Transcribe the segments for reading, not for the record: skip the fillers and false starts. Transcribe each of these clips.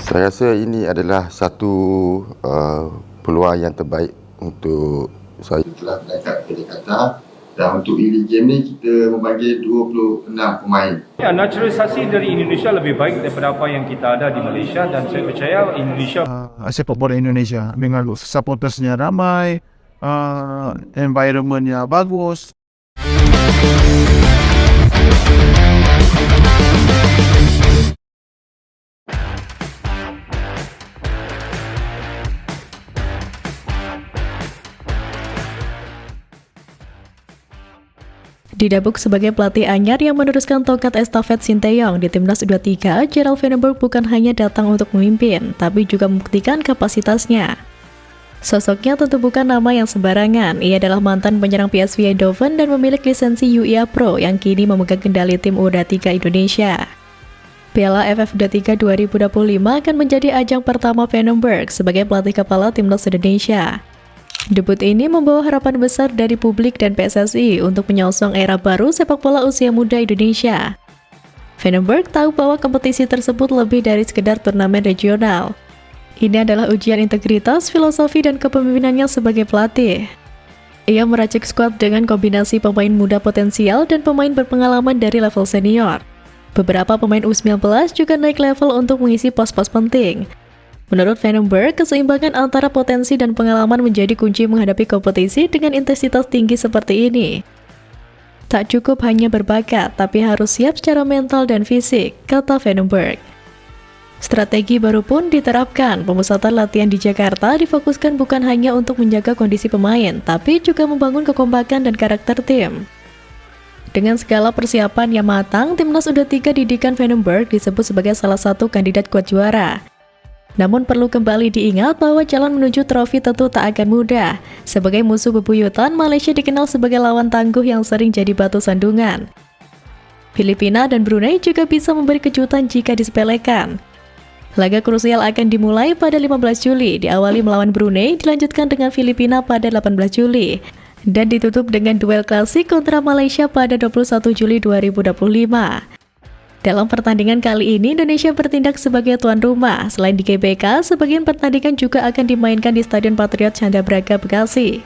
Saya rasa ini adalah satu peluang yang terbaik untuk saya. Telah menangkap ke Jakarta dan untuk elite game ni kita memanggil 26 pemain. Ya, naturalisasi dari Indonesia lebih baik daripada apa yang kita ada di Malaysia dan saya percaya Indonesia sepak bola Indonesia dengan supportersnya ramai, environmentnya bagus. Didapuk sebagai pelatih anyar yang meneruskan tongkat estafet Sinteyong di Timnas U23, Gerald Vandenberg bukan hanya datang untuk memimpin, tapi juga membuktikan kapasitasnya. Sosoknya tentu bukan nama yang sembarangan. Ia adalah mantan penyerang PSV Eindhoven dan memiliki lisensi UEFA Pro yang kini memegang kendali tim U23 Indonesia. Piala AFF U23 2025 akan menjadi ajang pertama Vandenberg sebagai pelatih kepala Timnas Indonesia. Debut ini membawa harapan besar dari publik dan PSSI untuk menyongsong era baru sepak bola usia muda Indonesia. Vandenberg tahu bahwa kompetisi tersebut lebih dari sekedar turnamen regional. Ini adalah ujian integritas, filosofi, dan kepemimpinannya sebagai pelatih. Ia meracik skuad dengan kombinasi pemain muda potensial dan pemain berpengalaman dari level senior. Beberapa pemain U19 juga naik level untuk mengisi pos-pos penting. Menurut Vandenberg, keseimbangan antara potensi dan pengalaman menjadi kunci menghadapi kompetisi dengan intensitas tinggi seperti ini. Tak cukup hanya berbakat, tapi harus siap secara mental dan fisik, kata Vandenberg. Strategi baru pun diterapkan. Pemusatan latihan di Jakarta difokuskan bukan hanya untuk menjaga kondisi pemain, tapi juga membangun kekompakan dan karakter tim. Dengan segala persiapan yang matang, Timnas U23 didikan Vandenberg disebut sebagai salah satu kandidat kuat juara. Namun perlu kembali diingat bahwa jalan menuju trofi tentu tak akan mudah. Sebagai musuh bebuyutan, Malaysia dikenal sebagai lawan tangguh yang sering jadi batu sandungan. Filipina dan Brunei juga bisa memberi kejutan jika disepelekan. Laga krusial akan dimulai pada 15 Juli, diawali melawan Brunei, dilanjutkan dengan Filipina pada 18 Juli, dan ditutup dengan duel klasik kontra Malaysia pada 21 Juli 2025. Dalam pertandingan kali ini, Indonesia bertindak sebagai tuan rumah. Selain di GBK, sebagian pertandingan juga akan dimainkan di Stadion Patriot Candrabaga, Bekasi.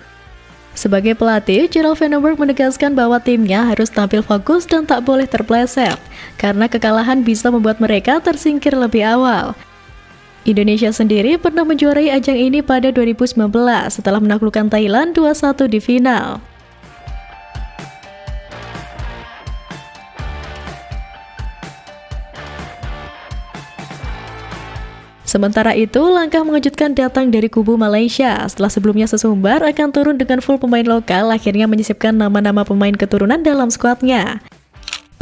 Sebagai pelatih, Gerald Vandenberg menegaskan bahwa timnya harus tampil fokus dan tak boleh terpleset, karena kekalahan bisa membuat mereka tersingkir lebih awal. Indonesia sendiri pernah menjuarai ajang ini pada 2019 setelah menaklukkan Thailand 2-1 di final. Sementara itu, langkah mengejutkan datang dari kubu Malaysia. Setelah sebelumnya sesumbar akan turun dengan full pemain lokal, akhirnya menyisipkan nama-nama pemain keturunan dalam skuadnya.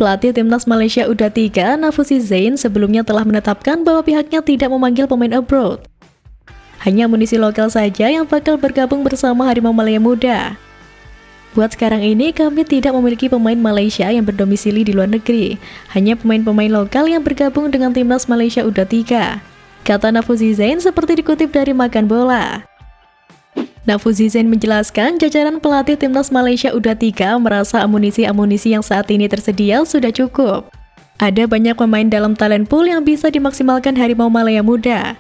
Pelatih Timnas Malaysia U23, Nafuzi Zain, sebelumnya telah menetapkan bahwa pihaknya tidak memanggil pemain abroad. Hanya amunisi lokal saja yang bakal bergabung bersama Harimau Malaya Muda. Buat sekarang ini, kami tidak memiliki pemain Malaysia yang berdomisili di luar negeri. Hanya pemain-pemain lokal yang bergabung dengan Timnas Malaysia U23. Kata Nafuzi Zain seperti dikutip dari Makan Bola. Nafuzi Zain menjelaskan jajaran pelatih Timnas Malaysia U23 merasa amunisi-amunisi yang saat ini tersedia sudah cukup. Ada banyak pemain dalam talent pool yang bisa dimaksimalkan Harimau Malaya Muda.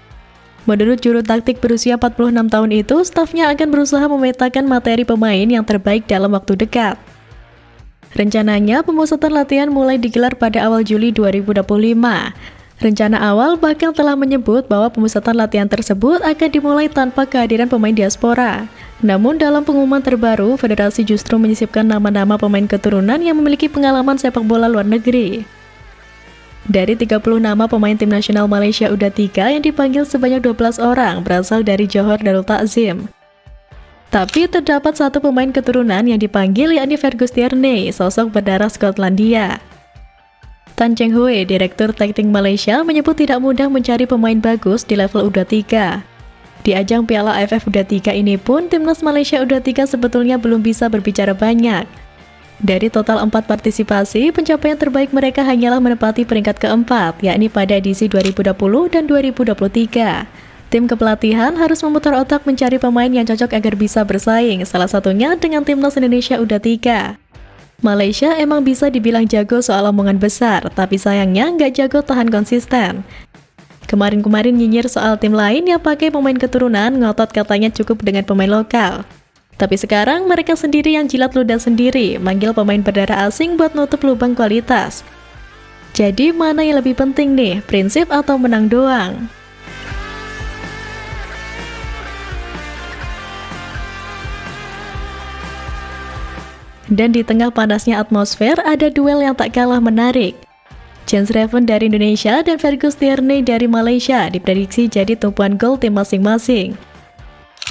Menurut juru taktik berusia 46 tahun itu, stafnya akan berusaha memetakan materi pemain yang terbaik dalam waktu dekat. Rencananya, pemusatan latihan mulai digelar pada awal Juli 2025. Rencana awal bahkan telah menyebut bahwa pemusatan latihan tersebut akan dimulai tanpa kehadiran pemain diaspora. Namun dalam pengumuman terbaru, federasi justru menyisipkan nama-nama pemain keturunan yang memiliki pengalaman sepak bola luar negeri. Dari 30 nama pemain tim nasional Malaysia U23 yang dipanggil sebanyak 12 orang berasal dari Johor Darul Takzim. Tapi terdapat satu pemain keturunan yang dipanggil, yakni Fergus Tierney, sosok berdarah Skotlandia. Tan Cheng Hui, Direktur Taktik Malaysia, menyebut tidak mudah mencari pemain bagus di level U23. Di ajang Piala AFF U23 ini pun, Timnas Malaysia U23 sebetulnya belum bisa berbicara banyak. Dari total 4 partisipasi, pencapaian terbaik mereka hanyalah menempati peringkat keempat, yakni pada edisi 2020 dan 2023. Tim kepelatihan harus memutar otak mencari pemain yang cocok agar bisa bersaing, salah satunya dengan Timnas Indonesia U23. Malaysia emang bisa dibilang jago soal omongan besar, tapi sayangnya nggak jago tahan konsisten. Kemarin-kemarin nyinyir soal tim lain yang pakai pemain keturunan, ngotot katanya cukup dengan pemain lokal. Tapi sekarang mereka sendiri yang jilat ludah sendiri, manggil pemain berdarah asing buat nutup lubang kualitas. Jadi mana yang lebih penting nih, prinsip atau menang doang? Dan di tengah panasnya atmosfer, ada duel yang tak kalah menarik. Jens Reven dari Indonesia dan Fergus Tierney dari Malaysia diprediksi jadi tumpuan gol tim masing-masing.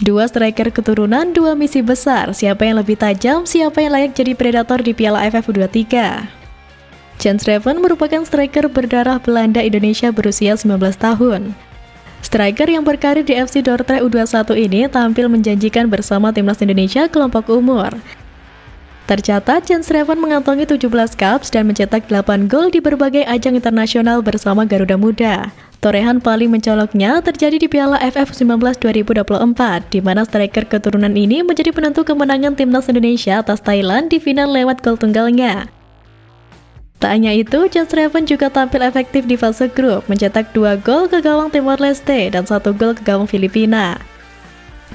Dua striker keturunan, dua misi besar, siapa yang lebih tajam, siapa yang layak jadi predator di Piala AFF U23. Jens Reven merupakan striker berdarah Belanda Indonesia berusia 19 tahun. Striker yang berkarir di FC Dordrecht U21 ini tampil menjanjikan bersama timnas Indonesia kelompok umur. Tercatat, Jens Reven mengantongi 17 caps dan mencetak 8 gol di berbagai ajang internasional bersama Garuda Muda. Torehan paling mencoloknya terjadi di Piala AFF 19 2024, di mana striker keturunan ini menjadi penentu kemenangan timnas Indonesia atas Thailand di final lewat gol tunggalnya. Tak hanya itu, Jens Reven juga tampil efektif di fase grup, mencetak 2 gol ke gawang Timor Leste dan 1 gol ke gawang Filipina.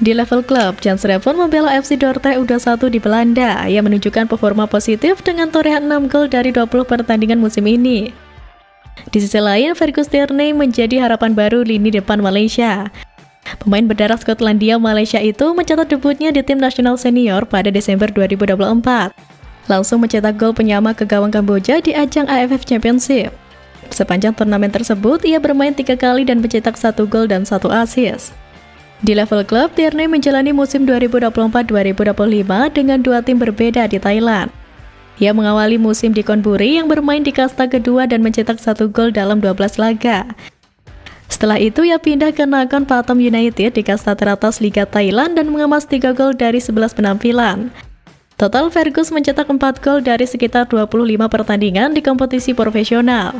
Di level klub, Jens Reven membela FC Dordrecht U21 di Belanda. Ia menunjukkan performa positif dengan torehan 6 gol dari 20 pertandingan musim ini. Di sisi lain, Fergus Tierney menjadi harapan baru lini depan Malaysia. Pemain berdarah Skotlandia Malaysia itu mencatat debutnya di tim nasional senior pada Desember 2024. Langsung mencetak gol penyama ke gawang Kamboja di ajang AFF Championship. Sepanjang turnamen tersebut, ia bermain 3 kali dan mencetak 1 gol dan 1 assist. Di level klub, Tierney menjalani musim 2024-2025 dengan 2 tim berbeda di Thailand. Ia mengawali musim di Konburi yang bermain di kasta kedua dan mencetak 1 gol dalam 12 laga. Setelah itu, ia pindah ke Nakhon Pathom United di kasta teratas Liga Thailand dan mengemas 3 gol dari 11 penampilan. Total, Fergus mencetak 4 gol dari sekitar 25 pertandingan di kompetisi profesional.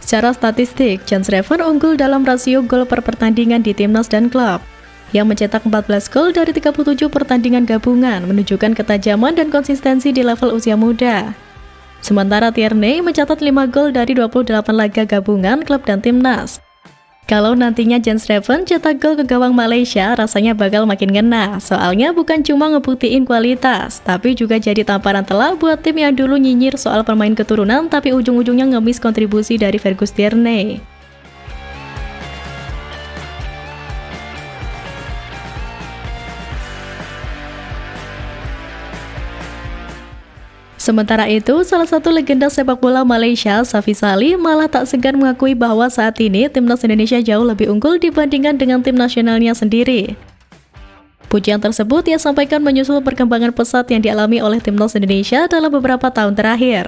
Secara statistik, Jens Reven unggul dalam rasio gol per pertandingan di timnas dan klub. Yang mencetak 14 gol dari 37 pertandingan gabungan, menunjukkan ketajaman dan konsistensi di level usia muda. Sementara Tierney mencatat 5 gol dari 28 laga gabungan klub dan timnas. Kalau nantinya Jens Reven cetak gol ke gawang Malaysia, rasanya bakal makin ngena. Soalnya bukan cuma ngebuktiin kualitas, tapi juga jadi tamparan telak buat tim yang dulu nyinyir soal pemain keturunan tapi ujung-ujungnya ngemis kontribusi dari Fergus Tierney. Sementara itu, salah satu legenda sepak bola Malaysia, Safi Salih, malah tak segan mengakui bahwa saat ini timnas Indonesia jauh lebih unggul dibandingkan dengan tim nasionalnya sendiri. Pujian tersebut ia sampaikan menyusul perkembangan pesat yang dialami oleh timnas Indonesia dalam beberapa tahun terakhir.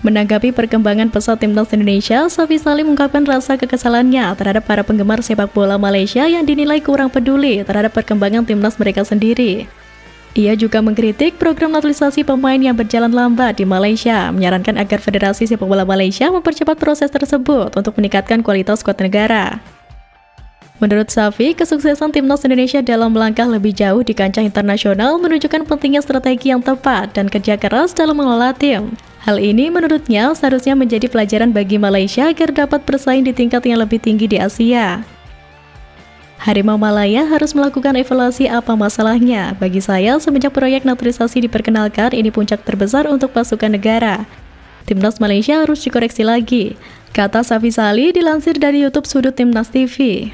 Menanggapi perkembangan pesat timnas Indonesia, Safi Salih mengungkapkan rasa kekesalannya terhadap para penggemar sepak bola Malaysia yang dinilai kurang peduli terhadap perkembangan timnas mereka sendiri. Ia juga mengkritik program naturalisasi pemain yang berjalan lambat di Malaysia, menyarankan agar Federasi Sepak Bola Malaysia mempercepat proses tersebut untuk meningkatkan kualitas skuad negara. Menurut Safi, kesuksesan timnas Indonesia dalam melangkah lebih jauh di kancah internasional menunjukkan pentingnya strategi yang tepat dan kerja keras dalam mengelola tim. Hal ini menurutnya seharusnya menjadi pelajaran bagi Malaysia agar dapat bersaing di tingkat yang lebih tinggi di Asia. Harimau Malaya harus melakukan evaluasi apa masalahnya. Bagi saya, semenjak proyek naturalisasi diperkenalkan, ini puncak terbesar untuk pasukan negara. Timnas Malaysia harus dikoreksi lagi, kata Safi Salih dilansir dari YouTube Sudut Timnas TV.